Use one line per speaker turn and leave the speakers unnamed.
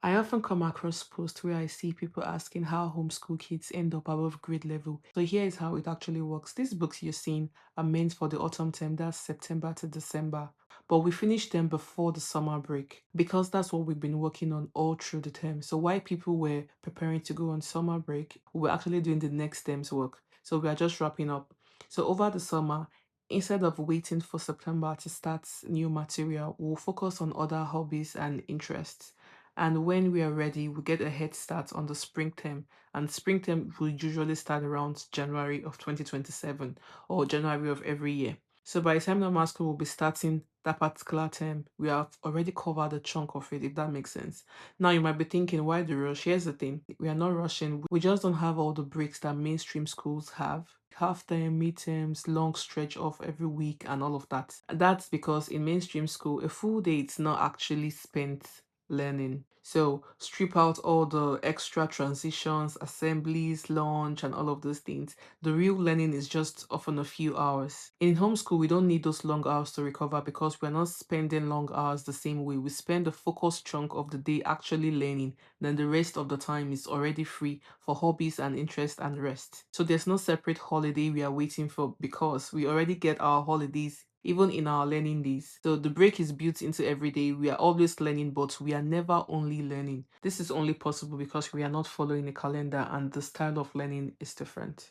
I often come across posts where I see people asking how homeschool kids end up above grade level. So here is how it actually works. These books you're seeing are meant for the autumn term, that's September to December. But we finish them before the summer break because that's what we've been working on all through the term. So while people were preparing to go on summer break, we were actually doing the next term's work. So we are just wrapping up. So over the summer, instead of waiting for September to start new material, we'll focus on other hobbies and interests. And when we are ready, we get a head start on the spring term. And spring term will usually start around January of 2027 or January of every year. So by the time normal school will be starting that particular term, we have already covered a chunk of it, if that makes sense. Now you might be thinking, why the rush? Here's the thing. We are not rushing. We just don't have all the breaks that mainstream schools have. Half term, midterms, long stretch off every week, and all of that. That's because in mainstream school, a full day it's not actually spent learning. So strip out all the extra transitions, assemblies, launch, and all of those things. The real learning is just often a few hours. In homeschool, we don't need those long hours to recover because we're not spending long hours the same way. We spend a focused chunk of the day actually learning, then the rest of the time is already free for hobbies and interest and rest. So there's no separate holiday we are waiting for because we already get our holidays even in our learning days. So the break is built into every day. We are always learning, but we are never only learning. This is only possible because we are not following a calendar and the style of learning is different.